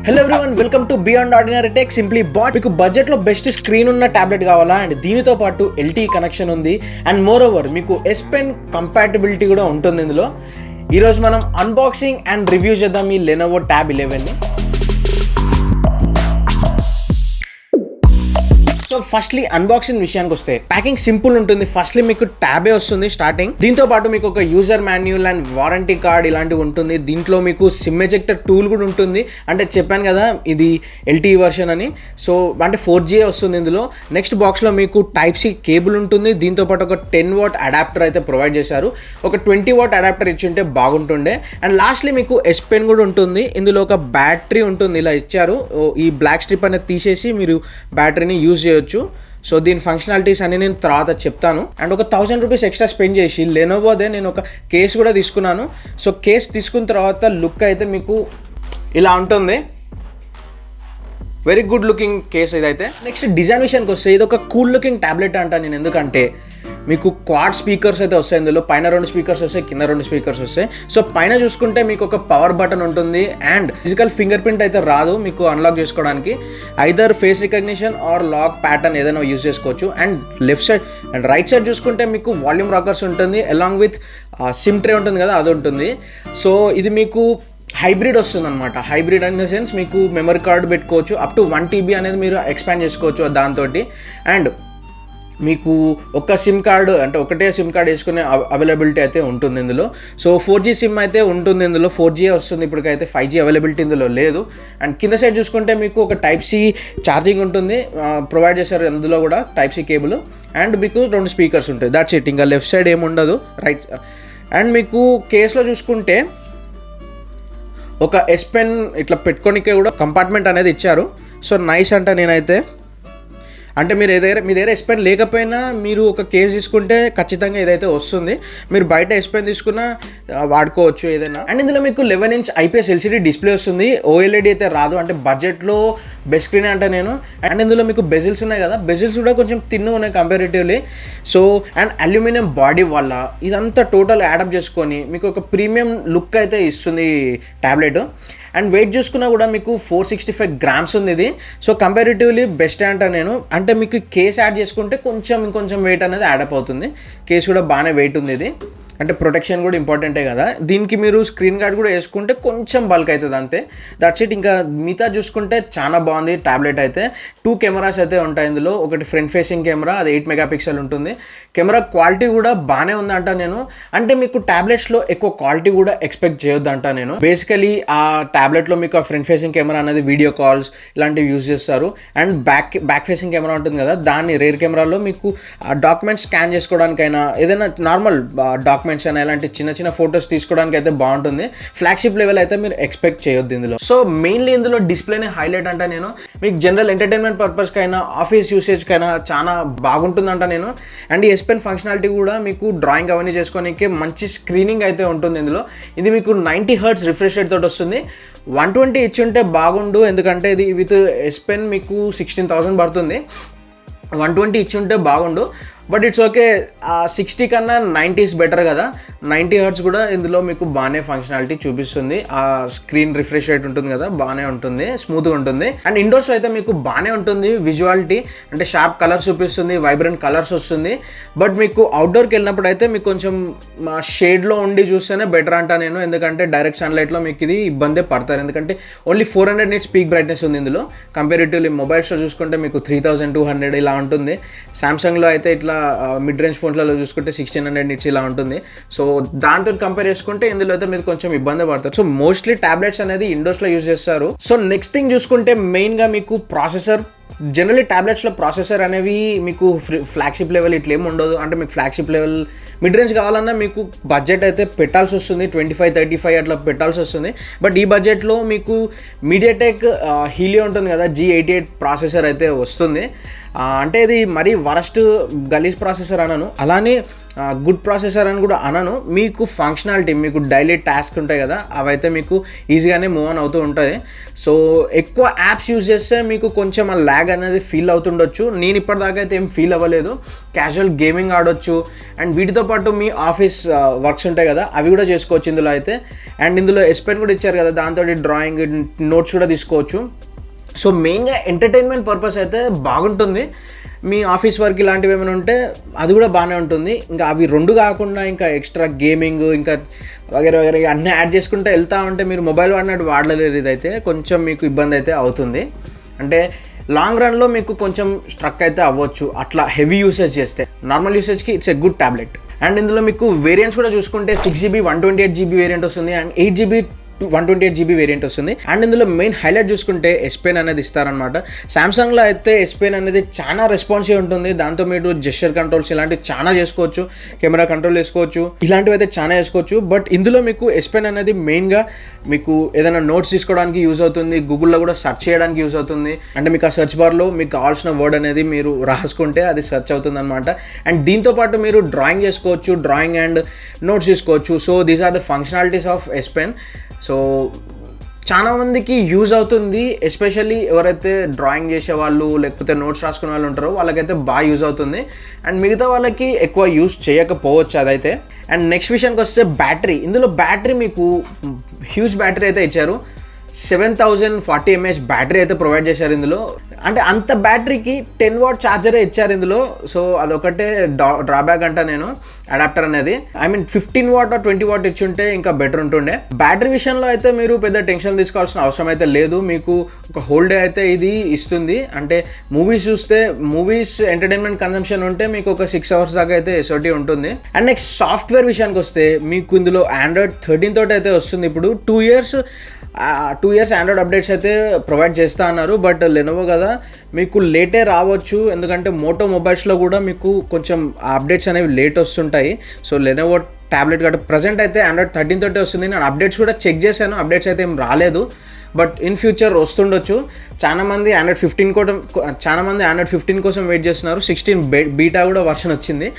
Hello everyone, welcome to Beyond Ordinary Tech. Simply put. మీకు బడ్జెట్లో best screen ఉన్న tablet కావాలా అండ్ దీనితో పాటు LTE కనెక్షన్ ఉంది అండ్ మోర్ ఓవర్ మీకు S Pen కంపాటబిలిటీ కూడా ఉంటుంది ఇందులో. ఈరోజు మనం అన్బాక్సింగ్ అండ్ రివ్యూ చేద్దాం ఈ Lenovo Tab 11ని. సో ఫస్ట్లీ అన్బాక్సింగ్ విషయానికి వస్తే ప్యాకింగ్ సింపుల్ ఉంటుంది. ఫస్ట్లీ మీకు ట్యాబే వస్తుంది స్టార్టింగ్. దీంతో పాటు మీకు ఒక user manual and warranty card ఇలాంటివి ఉంటుంది. దీంట్లో మీకు సిమ్ ఎజెక్టర్ టూల్ కూడా ఉంటుంది. అంటే చెప్పాను కదా ఇది LTE వర్షన్ అని. సో అంటే 4G వస్తుంది ఇందులో. నెక్స్ట్ బాక్స్లో మీకు Type-C కేబుల్ ఉంటుంది. దీంతో పాటు ఒక 10W అడాప్టర్ అయితే ప్రొవైడ్ చేశారు. ఒక 20W అడాప్టర్ ఇచ్చి ఉంటే బాగుంటుండే. అండ్ లాస్ట్లీ మీకు S Pen కూడా ఉంటుంది. ఇందులో ఒక బ్యాటరీ ఉంటుంది, ఇలా ఇచ్చారు. ఈ బ్లాక్ స్ట్రిప్ అనేది తీసేసి మీరు బ్యాటరీని యూజ్ చేయొచ్చు. సో దీని ఫంక్షనాలిటీస్ అన్ని నేను తర్వాత చెప్తాను. అండ్ ఒక 1000 రూపీస్ ఎక్స్ట్రా స్పెండ్ చేసి లెనోవోదే నేను ఒక కేస్ కూడా తీసుకున్నాను. సో కేస్ తీసుకున్న తర్వాత లుక్ అయితే మీకు ఇలా ఉంటుంది. వెరీ గుడ్ లుకింగ్ కేస్ ఇదైతే. నెక్స్ట్ డిజైన్ విషయానికి వస్తే ఇది ఒక కూల్ లుకింగ్ ట్యాబ్లెట్ అంటాను నేను. ఎందుకంటే మీకు క్వాడ్ స్పీకర్స్ అయితే వస్తాయి ఇందులో. పైన 2 స్పీకర్స్ వస్తాయి, కింద 2 స్పీకర్స్ వస్తాయి. సో పైన చూసుకుంటే మీకు ఒక పవర్ బటన్ ఉంటుంది అండ్ ఫిజికల్ ఫింగర్ ప్రింట్ అయితే రాదు మీకు అన్లాక్ చేసుకోవడానికి. Either face recognition or lock pattern ఏదైనా యూజ్ చేసుకోవచ్చు. And left side and right side చూసుకుంటే మీకు వాల్యూమ్ రాకర్స్ ఉంటుంది, అలాంగ్ విత్ సిమ్ ట్రే ఉంటుంది కదా, అది ఉంటుంది. సో ఇది మీకు హైబ్రిడ్ వస్తుంది అనమాట. హైబ్రిడ్ ఇన్ ద సెన్స్ మీకు మెమరీ కార్డు పెట్టుకోవచ్చు. అప్ టు 1 TB అనేది మీరు ఎక్స్పాండ్ చేసుకోవచ్చు దాంతో. అండ్ మీకు ఒక సిమ్ కార్డు అంటే ఒకటే సిమ్ కార్డ్ వేసుకునే అవైలబిలిటీ అయితే ఉంటుంది ఇందులో. సో 4G సిమ్ అయితే ఉంటుంది ఇందులో. 4G వస్తుంది ఇప్పటికైతే. 5G అవైలబిలిటీ ఇందులో లేదు. అండ్ కింద సైడ్ చూసుకుంటే మీకు ఒక Type-C ఛార్జింగ్ ఉంటుంది, ప్రొవైడ్ చేశారు అందులో కూడా Type-C కేబుల్. అండ్ మీకు 2 స్పీకర్స్ ఉంటాయి. That's it. ఇంకా లెఫ్ట్ సైడ్ ఏముండదు, రైట్. అండ్ మీకు కేసులో చూసుకుంటే ఒక S Pen ఇట్లా పెట్టుకోనికే కూడా కంపార్ట్మెంట్ అనేది ఇచ్చారు. సో నైస్ అంట నేనైతే. అంటే మీ దగ్గర S Pen లేకపోయినా మీరు ఒక కేస్ తీసుకుంటే ఖచ్చితంగా ఇదైతే వస్తుంది. మీరు బయట S Pen తీసుకున్నా వాడుకోవచ్చు ఏదైనా. అండ్ ఇందులో మీకు 11" IPS LCD డిస్ప్లే వస్తుంది. OLED అయితే రాదు. అంటే బడ్జెట్లో బెస్ట్ స్క్రీన్ అంటే నేను. అండ్ ఇందులో మీకు బెజిల్స్ ఉన్నాయి కదా, బెజిల్స్ కూడా కొంచెం తిన్ను ఉన్నాయి comparatively. So and aluminium body వల్ల ఇదంతా టోటల్ యాడప్ చేసుకొని మీకు ఒక ప్రీమియం లుక్ అయితే ఇస్తుంది ట్యాబ్లెట్. అండ్ వెయిట్ చూసుకున్నా కూడా మీకు 465 grams ఉంది ఇది. సో కంపారిటివ్లీ బెస్ట్ అంట నేను. అంటే మీకు కేస్ యాడ్ చేసుకుంటే ఇంకొంచెం వెయిట్ అనేది యాడప్ అవుతుంది. కేస్ కూడా బాగానే వెయిట్ ఉంది ఇది. అంటే ప్రొటెక్షన్ కూడా ఇంపార్టెంటే కదా. దీనికి మీరు స్క్రీన్ గార్డ్ కూడా వేసుకుంటే కొంచెం బల్క్ అవుతుంది అంతే. That's it. ఇంకా మిగతా చూసుకుంటే చాలా బాగుంది ట్యాబ్లెట్ అయితే. 2 కెమెరాస్ అయితే ఉంటాయి ఇందులో. ఒకటి ఫ్రంట్ ఫేసింగ్ కెమెరా, అది 8 MP ఉంటుంది. కెమెరా క్వాలిటీ కూడా బాగానే ఉందంట నేను. అంటే మీకు ట్యాబ్లెట్స్లో ఎక్కువ క్వాలిటీ కూడా ఎక్స్పెక్ట్ చేయొద్దంట నేను. బేసికలీ ఆ ట్యాబ్లెట్లో మీకు ఆ ఫ్రంట్ ఫేసింగ్ కెమెరా అనేది వీడియో కాల్స్ ఇలాంటివి యూజ్ చేస్తారు. అండ్ బ్యాక్ ఫేసింగ్ కెమెరా ఉంటుంది కదా, దాన్ని రేర్ కెమెరాలో మీకు డాక్యుమెంట్స్ స్కాన్ చేసుకోవడానికైనా ఏదైనా నార్మల్ డాక్యుమెంట్స్ అయినా ఇలాంటి చిన్న ఫొటోస్ తీసుకోవడానికి అయితే బాగుంటుంది. ఫ్లాగ్షిప్ లెవెల్ అయితే మీరు ఎక్స్పెక్ట్ చేయొద్దు ఇందులో. సో మెయిన్లీ ఇందులో డిస్ప్లేనే హైలైట్ అంట నేను. మీకు జనరల్ ఎంటర్టైన్మెంట్ పర్పస్కైనా ఆఫీస్ యూసేజ్కైనా చాలా బాగుంటుందంట నేను. అండ్ ఈ S Pen ఫంక్షనాలిటీ కూడా మీకు డ్రాయింగ్ అవన్నీ చేసుకోవడానికి మంచి స్క్రీనింగ్ అయితే ఉంటుంది ఇందులో. ఇది మీకు 90 Hz రిఫ్రెష్ రేట్ తోటి వస్తుంది. 120 ఇచ్చి ఉంటే బాగుండు, ఎందుకంటే ఇది విత్ S Pen మీకు 16,000 పడుతుంది. 120 ఇచ్చి ఉంటే బాగుండు. But it's okay. 60 కన్నా 90s బెటర్ కదా. 90 Hz కూడా ఇందులో మీకు బాగానే ఫంక్షనాలిటీ చూపిస్తుంది. ఆ స్క్రీన్ రిఫ్రెష్ రేట్ ఉంటుంది కదా, బాగానే ఉంటుంది, స్మూత్గా ఉంటుంది. అండ్ ఇండోర్స్లో అయితే మీకు బాగానే ఉంటుంది విజువాలిటీ. అంటే షార్ప్ కలర్స్ చూపిస్తుంది, వైబ్రెంట్ కలర్స్ వస్తుంది. బట్ మీకు అవుట్డోర్కి వెళ్ళినప్పుడు అయితే మీకు కొంచెం షేడ్లో ఉండి చూస్తేనే బెటర్ అంట నేను. ఎందుకంటే డైరెక్ట్ సన్లైట్లో మీకు ఇది ఇబ్బందే పడతారు. ఎందుకంటే ఓన్లీ 400 nits పీక్ బ్రైట్నెస్ ఉంది ఇందులో. కంపారిటివ్లీ మొబైల్స్లో చూసుకుంటే మీకు 3200 ఇలా ఉంటుంది. సామ్సంగ్లో అయితే ఇట్లా మిడ్ రేంజ్ ఫోన్లలో చూసుకుంటే 1600 nits ఇలా ఉంటుంది. సో దాంతో కంపేర్ చేసుకుంటే ఇందులో అయితే మీరు కొంచెం ఇబ్బంది పడతారు. సో మోస్ట్లీ టాబ్లెట్స్ అనేది ఇండోర్స్లో యూజ్ చేస్తారు. సో నెక్స్ట్ థింగ్ చూసుకుంటే మెయిన్గా మీకు ప్రాసెసర్. జనరల్లీ ట్యాబ్లెట్స్లో ప్రాసెసర్ అనేవి మీకు ఫ్లాగ్షిప్ లెవెల్ ఇట్లా ఏమి ఉండదు. అంటే మీకు ఫ్లాగ్షిప్ లెవెల్ మిడ్ రేంజ్ కావాలన్నా మీకు బడ్జెట్ అయితే పెట్టాల్సి వస్తుంది. 25-35 అట్లా పెట్టాల్సి వస్తుంది. బట్ ఈ బడ్జెట్లో మీకు మీడియాటెక్ హీలియో ఉంటుంది కదా, G88 ప్రాసెసర్ అయితే వస్తుంది. అంటే ఇది మరీ వరస్ట్ గలీజ్ ప్రాసెసర్ అనను. అలానే గుడ్ ప్రాసెసర్ అని కూడా అనను, మీకు ఫంక్షనాలిటీ, మీకు డైలీ టాస్క్ ఉంటాయి కదా, అవైతే మీకు ఈజీగానే మూవ్ ఆన్ అవుతూ ఉంటుంది. సో ఎక్కువ యాప్స్ యూజ్ చేస్తే మీకు కొంచెం ఆ ల్యాగ్ అనేది ఫీల్ అవుతుండొచ్చు. నేను ఇప్పటిదాకా అయితే ఏం ఫీల్ అవ్వలేదు. క్యాజువల్ గేమింగ్ ఆడొచ్చు అండ్ వీటితో పాటు మీ ఆఫీస్ వర్క్స్ ఉంటాయి కదా, అవి కూడా చేసుకోవచ్చు ఇందులో అయితే. అండ్ ఇందులో S Pen కూడా ఇచ్చారు కదా, దాంతో డ్రాయింగ్ నోట్స్ కూడా తీసుకోవచ్చు. సో మెయిన్గా ఎంటర్టైన్మెంట్ పర్పస్ అయితే బాగుంటుంది. మీ ఆఫీస్ వర్క్ ఇలాంటివి ఏమైనా ఉంటే అది కూడా బాగానే ఉంటుంది. ఇంకా అవి రెండు కాకుండా ఇంకా ఎక్స్ట్రా గేమింగ్ ఇంకా వగేరే వగేరే అన్నీ యాడ్ చేసుకుంటే వెళ్తా ఉంటే మీరు మొబైల్ వాడినట్టు వాడలేరు. ఇదైతే కొంచెం మీకు ఇబ్బంది అయితే అవుతుంది. అంటే లాంగ్ రన్లో మీకు కొంచెం స్ట్రక్ అయితే అవ్వచ్చు అట్లా హెవీ యూసేజ్ చేస్తే. నార్మల్ యూసేజ్కి it's a good tablet. And ఇందులో మీకు వేరియంట్స్ కూడా చూసుకుంటే 6GB 128GB వేరియంట్ వస్తుంది అండ్ 8GB 128GB వేరియంట్ వస్తుంది. అండ్ ఇందులో మెయిన్ హైలైట్ చూసుకుంటే S Pen అనేది ఇస్తారనమాట. సామ్సంగ్లో అయితే S Pen అనేది చాలా రెస్పాన్సివ్ ఉంటుంది. దాంతో మీరు జెస్చర్ కంట్రోల్స్ ఇలాంటివి చాలా చేసుకోవచ్చు, కెమెరా కంట్రోల్ చేసుకోవచ్చు, ఇలాంటివి అయితే చాలా చేసుకోవచ్చు. బట్ ఇందులో మీకు S Pen అనేది మెయిన్గా మీకు ఏదైనా నోట్స్ తీసుకోవడానికి యూజ్ అవుతుంది, గూగుల్లో కూడా సెర్చ్ చేయడానికి యూజ్ అవుతుంది. అంటే మీకు ఆ సెర్చ్ బార్లో మీకు కావాల్సిన వర్డ్ అనేది మీరు రాసుకుంటే అది సెర్చ్ అవుతుంది అనమాట. అండ్ దీంతోపాటు మీరు డ్రాయింగ్ చేసుకోవచ్చు, డ్రాయింగ్ అండ్ నోట్స్ తీసుకోవచ్చు. So these are the functionalities of S Pen. సో చాలామందికి యూజ్ అవుతుంది, ఎస్పెషల్లీ ఎవరైతే డ్రాయింగ్ చేసే వాళ్ళు లేకపోతే నోట్స్ రాసుకునే వాళ్ళు ఉంటారో వాళ్ళకైతే బాగా యూజ్ అవుతుంది. అండ్ మిగతా వాళ్ళకి ఎక్కువ యూజ్ చేయకపోవచ్చు అదైతే. అండ్ నెక్స్ట్ విషయానికి వస్తే బ్యాటరీ. ఇందులో బ్యాటరీ మీకు హ్యూజ్ బ్యాటరీ అయితే ఇచ్చారు. 7040 mAh బ్యాటరీ అయితే ప్రొవైడ్ చేశారు ఇందులో. అంటే అంత బ్యాటరీకి 10W ఛార్జరే ఇచ్చారు ఇందులో. సో అదొకటే డ్రాబ్యాక్ అంట నేను అడాప్టర్ అనేది. I mean 15W or 20W ఇచ్చుంటే ఇంకా బెటర్ ఉంటుండే. బ్యాటరీ విషయంలో అయితే మీరు పెద్ద టెన్షన్ తీసుకోవాల్సిన అవసరం అయితే లేదు. మీకు ఒక హోల్ డే అయితే ఇది ఇస్తుంది. అంటే మూవీస్ చూస్తే, మూవీస్ ఎంటర్టైన్మెంట్ కన్సంప్షన్ ఉంటే మీకు ఒక 6 hours దాకా అయితే SOT ఉంటుంది. అండ్ నెక్స్ట్ సాఫ్ట్వేర్ విషయానికి వస్తే మీకు ఇందులో Android 13 తోటి అయితే వస్తుంది. ఇప్పుడు 2 years ఆండ్రాయిడ్ అప్డేట్స్ అయితే ప్రొవైడ్ చేస్తా అన్నారు. బట్ లెనోవో కదా, మీకు లేటే రావచ్చు. ఎందుకంటే మోటో మొబైల్స్లో కూడా మీకు కొంచెం అప్డేట్స్ అనేవి లేట్ వస్తుంటాయి. సో లెనోవో ట్యాబ్లెట్ కాబట్టి ప్రజెంట్ అయితే Android 13 తోటే వస్తుంది. నేను అప్డేట్స్ కూడా చెక్ చేశాను, అప్డేట్స్ అయితే ఏం రాలేదు. బట్ ఇన్ ఫ్యూచర్ వస్తుండొచ్చు. చాలామంది Android 15 కోసం వెయిట్ చేస్తున్నారు. 16 బీటా కూడా వర్షన్ వచ్చింది.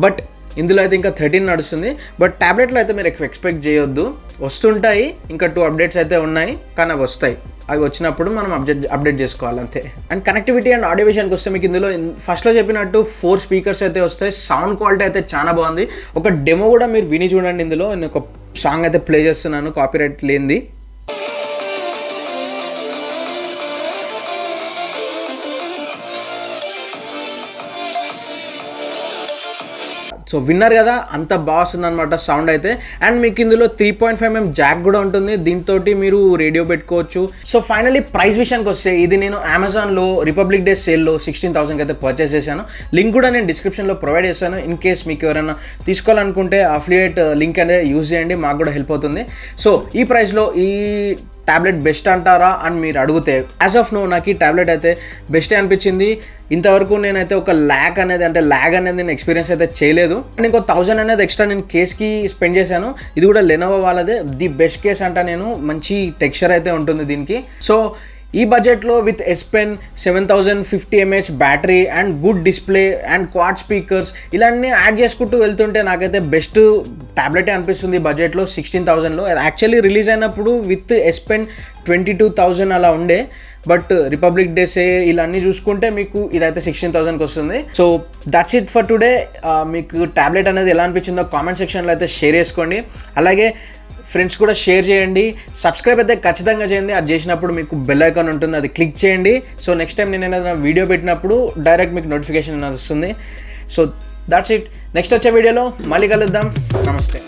బట్ ఇందులో అయితే ఇంకా 13 నడుస్తుంది. బట్ ట్యాబ్లెట్లో అయితే మీరు ఎక్స్పెక్ట్ చేయొద్దు, వస్తుంటాయి. ఇంకా 2 అప్డేట్స్ అయితే ఉన్నాయి, కానీ అవి వస్తాయి. అవి వచ్చినప్పుడు మనం అప్డేట్ చేసుకోవాలి అంతే. అండ్ కనెక్టివిటీ అండ్ ఆడియో విషయానికి వస్తే మీకు ఇందులో ఫస్ట్లో చెప్పినట్టు 4 స్పీకర్స్ అయితే వస్తాయి. సౌండ్ క్వాలిటీ అయితే చాలా బాగుంది. ఒక డెమో కూడా మీరు విని చూడండి. ఇందులో నేను ఒక సాంగ్ అయితే ప్లే చేస్తున్నాను, కాపీరైట్ లేనిది. సో విన్నారు కదా, అంత బాగా వస్తుంది అనమాట సౌండ్ అయితే. అండ్ మీకు ఇందులో 3.5mm జాక్ కూడా ఉంటుంది. దీంతో మీరు రేడియో పెట్టుకోవచ్చు. సో ఫైనలీ ప్రైస్ విషయానికి వస్తే ఇది నేను అమెజాన్లో రిపబ్లిక్ డే సేల్లో 16,000కి అయితే పర్చేస్ చేశాను. లింక్ కూడా నేను డిస్క్రిప్షన్లో ప్రొవైడ్ చేశాను. ఇన్ కేస్ మీకు ఎవరైనా తీసుకోవాలనుకుంటే అఫిలియేట్ లింక్ అనేది యూజ్ చేయండి, మాకు కూడా హెల్ప్ అవుతుంది. సో ఈ ప్రైస్లో ఈ ట్యాబ్లెట్ బెస్ట్ అంటారా అని మీరు అడిగితే, యాజ్ ఆఫ్ నో నాకు ఈ ట్యాబ్లెట్ అయితే బెస్టే అనిపించింది. ఇంతవరకు నేనైతే ఒక ల్యాగ్ అనేది నేను ఎక్స్పీరియన్స్ అయితే చేయలేదు. అండ్ ఇంకో 1000 అనేది ఎక్స్ట్రా నేను కేస్కి స్పెండ్ చేశాను. ఇది కూడా లెనోవో వాళ్ళదే, ది బెస్ట్ కేస్ అంట. నేను మంచి టెక్స్చర్ అయితే ఉంటుంది దీనికి. సో ఈ బడ్జెట్లో with S Pen 7050 mAh battery and good display and quad speakers ఇలాన్నీ యాడ్ చేసుకుంటూ వెళ్తుంటే నాకైతే బెస్ట్ ట్యాబ్లెటే అనిపిస్తుంది ఈ బడ్జెట్లో 16,000లో. యాక్చువల్లీ రిలీజ్ అయినప్పుడు విత్ S Pen 22,000 అలా ఉండే. బట్ రిపబ్లిక్ డే సే ఇలా అన్నీ చూసుకుంటే మీకు ఇదైతే 16,000కి వస్తుంది. So that's it for today. మీకు ట్యాబ్లెట్ అనేది ఎలా అనిపించిందో కామెంట్ సెక్షన్లో అయితే షేర్ చేసుకోండి. అలాగే ఫ్రెండ్స్ కూడా షేర్ చేయండి. సబ్స్క్రైబ్ అయితే ఖచ్చితంగా చేయండి. అది చేసినప్పుడు మీకు బెల్ ఐకాన్ ఉంటుంది, అది క్లిక్ చేయండి. సో నెక్స్ట్ టైం నేను ఏదైనా వీడియో పెట్టినప్పుడు డైరెక్ట్ మీకు నోటిఫికేషన్ అనేది వస్తుంది. So that's it. నెక్స్ట్ వచ్చే వీడియోలో మళ్ళీ కలుద్దాం. నమస్తే.